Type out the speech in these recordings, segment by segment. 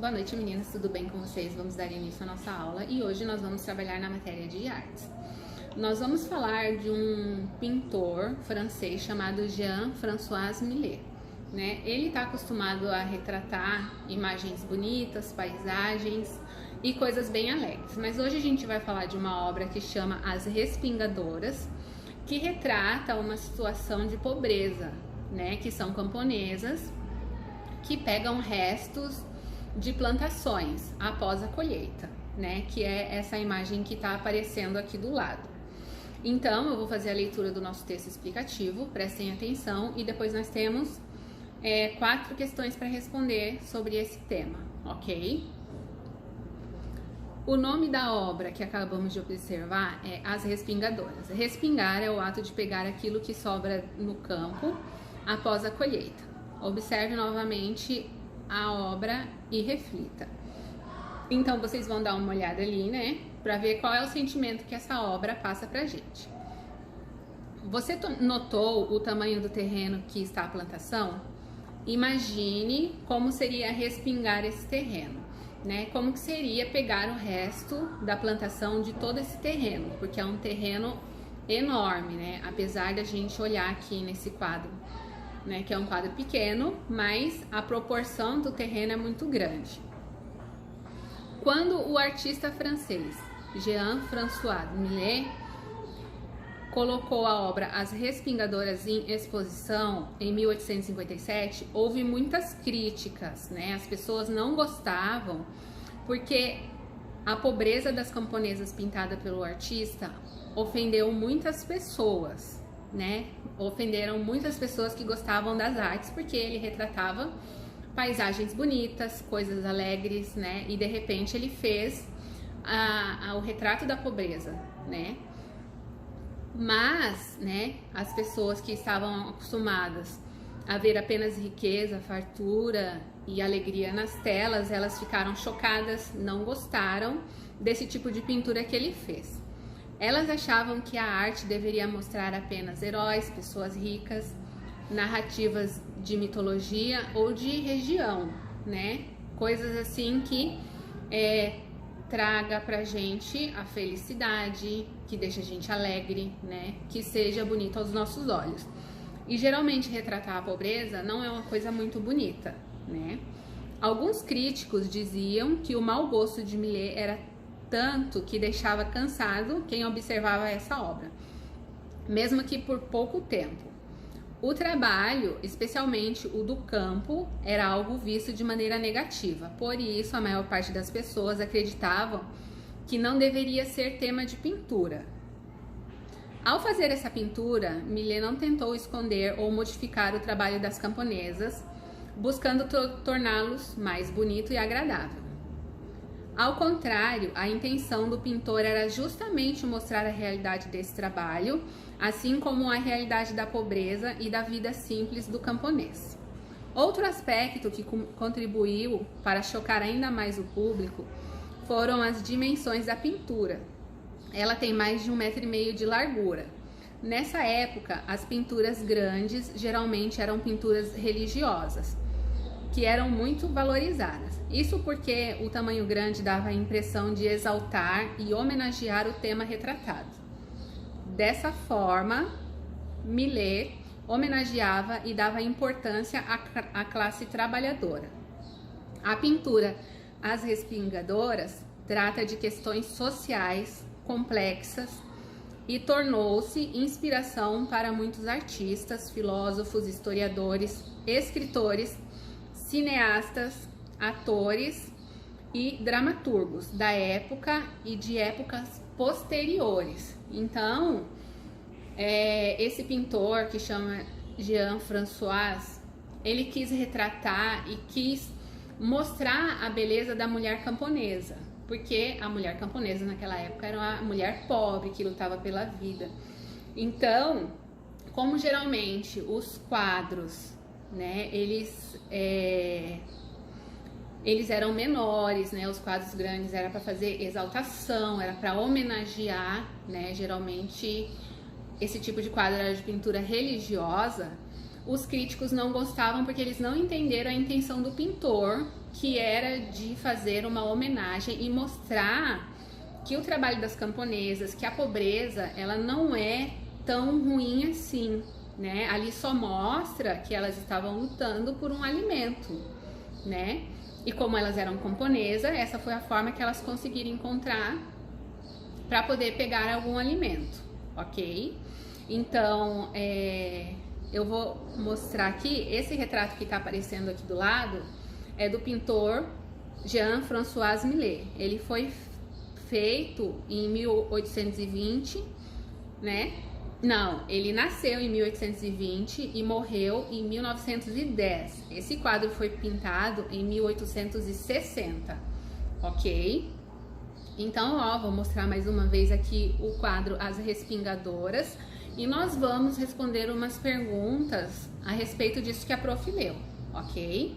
Boa noite, meninas, tudo bem com vocês? Vamos dar início à nossa aula e hoje nós vamos trabalhar na matéria de artes. Nós vamos falar de um pintor francês chamado Jean-François Millet, né? Ele está acostumado a retratar imagens bonitas, paisagens e coisas bem alegres, mas hoje a gente vai falar de uma obra que chama As Respingadoras, que retrata uma situação de pobreza, né? Que são camponesas que pegam restos de plantações após a colheita, né? Que é essa imagem que está aparecendo aqui do lado. Então, eu vou fazer a leitura do nosso texto explicativo, prestem atenção, e depois nós temos 4 questões para responder sobre esse tema, ok? O nome da obra que acabamos de observar é As Respingadoras. Respingar é o ato de pegar aquilo que sobra no campo após a colheita. Observe novamente a obra e reflita. Então, vocês vão dar uma olhada ali, né? Para ver qual é o sentimento que essa obra passa pra gente. Você notou o tamanho do terreno que está a plantação? Imagine como seria respingar esse terreno, né? Como que seria pegar o resto da plantação de todo esse terreno, porque é um terreno enorme, né? Apesar da gente olhar aqui nesse quadro, né, que é um quadro pequeno, mas a proporção do terreno é muito grande. Quando o artista francês Jean-François Millet colocou a obra As Respingadoras em exposição em 1857, houve muitas críticas, né? As pessoas não gostavam porque a pobreza das camponesas pintada pelo artista ofendeu muitas pessoas, né? Ofenderam muitas pessoas que gostavam das artes, porque ele retratava paisagens bonitas, coisas alegres, né? E de repente ele fez o retrato da pobreza, né? Mas, né, as pessoas que estavam acostumadas a ver apenas riqueza, fartura e alegria nas telas, elas ficaram chocadas, não gostaram desse tipo de pintura que ele fez. Elas achavam que a arte deveria mostrar apenas heróis, pessoas ricas, narrativas de mitologia ou de região, né? Coisas assim que traga pra gente a felicidade, que deixa a gente alegre, né? Que seja bonito aos nossos olhos. E geralmente retratar a pobreza não é uma coisa muito bonita, né? Alguns críticos diziam que o mau gosto de Millet era tanto que deixava cansado quem observava essa obra, mesmo que por pouco tempo. O trabalho, especialmente o do campo, era algo visto de maneira negativa, por isso a maior parte das pessoas acreditavam que não deveria ser tema de pintura. Ao fazer essa pintura, Millet não tentou esconder ou modificar o trabalho das camponesas, buscando torná-los mais bonito e agradável. Ao contrário, a intenção do pintor era justamente mostrar a realidade desse trabalho, assim como a realidade da pobreza e da vida simples do camponês. Outro aspecto que contribuiu para chocar ainda mais o público foram as dimensões da pintura. Ela tem mais de 1,5 m de largura. Nessa época, as pinturas grandes geralmente eram pinturas religiosas, que eram muito valorizadas. Isso porque o tamanho grande dava a impressão de exaltar e homenagear o tema retratado. Dessa forma, Millet homenageava e dava importância à classe trabalhadora. A pintura As Respingadoras trata de questões sociais complexas e tornou-se inspiração para muitos artistas, filósofos, historiadores, escritores, cineastas, atores e dramaturgos da época e de épocas posteriores. Então, esse pintor que chama Jean-François, ele quis retratar e quis mostrar a beleza da mulher camponesa, porque a mulher camponesa naquela época era uma mulher pobre que lutava pela vida. Então, como geralmente os quadros, né, eles eram menores, né? Os quadros grandes era para fazer exaltação, era para homenagear, né? Geralmente esse tipo de quadro era de pintura religiosa. Os críticos não gostavam porque eles não entenderam a intenção do pintor que era de fazer uma homenagem e mostrar que o trabalho das camponesas, que a pobreza, ela não é tão ruim assim, né? Ali só mostra que elas estavam lutando por um alimento, né? E como elas eram camponesas, essa foi a forma que elas conseguiram encontrar para poder pegar algum alimento, ok? Então, eu vou mostrar aqui, esse retrato que está aparecendo aqui do lado é do pintor Jean-François Millet. Ele foi feito em 1820, né? Não, ele nasceu em 1820 e morreu em 1910. Esse quadro foi pintado em 1860, ok? Então, ó, vou mostrar mais uma vez aqui o quadro As Respingadoras e nós vamos responder umas perguntas a respeito disso que a prof leu, ok?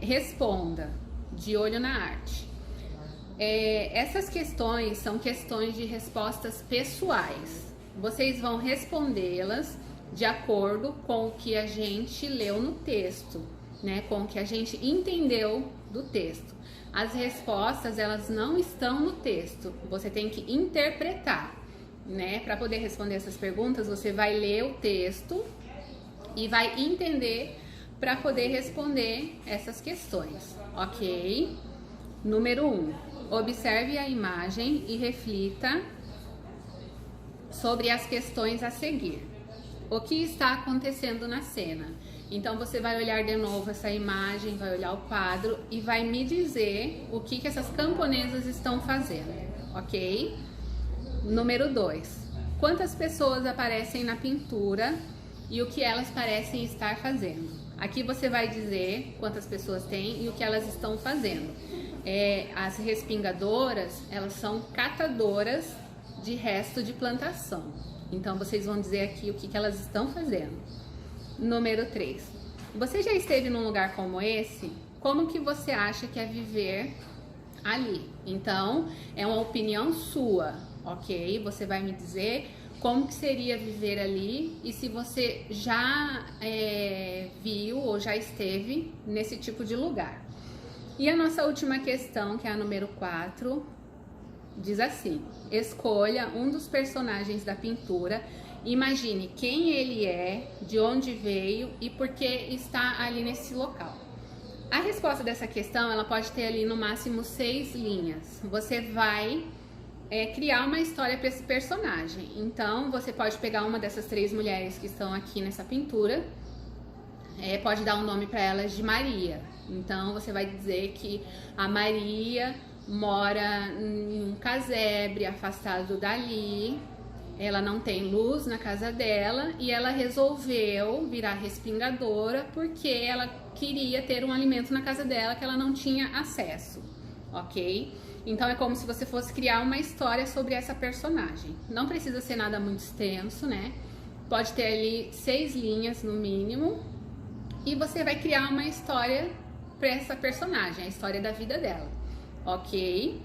Responda, de olho na arte. Essas questões são questões de respostas pessoais. Vocês vão respondê-las de acordo com o que a gente leu no texto, né? Com o que a gente entendeu do texto. As respostas, elas não estão no texto. Você tem que interpretar, né? Para poder responder essas perguntas, você vai ler o texto e vai entender para poder responder essas questões, ok? Número 1. Observe a imagem e reflita sobre as questões a seguir. O que está acontecendo na cena? Então você vai olhar de novo essa imagem, vai olhar o quadro e vai me dizer o que essas camponesas estão fazendo, ok? Número 2. Quantas pessoas aparecem na pintura e o que elas parecem estar fazendo? Aqui você vai dizer quantas pessoas tem e o que elas estão fazendo. As respingadoras, elas são catadoras de resto de plantação. Então, vocês vão dizer aqui o que elas estão fazendo. Número 3. Você já esteve num lugar como esse? Como que você acha que é viver ali? Então, é uma opinião sua, ok? Você vai me dizer como que seria viver ali e se você já viu ou já esteve nesse tipo de lugar. E a nossa última questão, que é a número 4, diz assim: escolha um dos personagens da pintura, imagine quem ele é, de onde veio e por que está ali nesse local. A resposta dessa questão, ela pode ter ali no máximo 6 linhas. Você vai criar uma história para esse personagem. Então, você pode pegar uma dessas 3 mulheres que estão aqui nessa pintura, pode dar um nome para elas de Maria. Então, você vai dizer que a Maria mora em um casebre afastado dali, ela não tem luz na casa dela e ela resolveu virar respingadora porque ela queria ter um alimento na casa dela que ela não tinha acesso, ok? Então é como se você fosse criar uma história sobre essa personagem. Não precisa ser nada muito extenso, né? Pode ter ali 6 linhas no mínimo e você vai criar uma história para essa personagem, a história da vida dela, ok?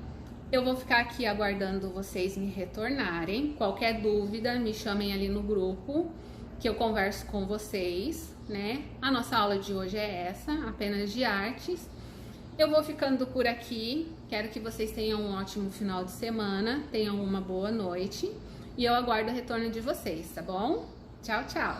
Eu vou ficar aqui aguardando vocês me retornarem. Qualquer dúvida, me chamem ali no grupo que eu converso com vocês, né? A nossa aula de hoje é essa, apenas de artes. Eu vou ficando por aqui. Quero que vocês tenham um ótimo final de semana, tenham uma boa noite e eu aguardo o retorno de vocês, tá bom? Tchau, tchau!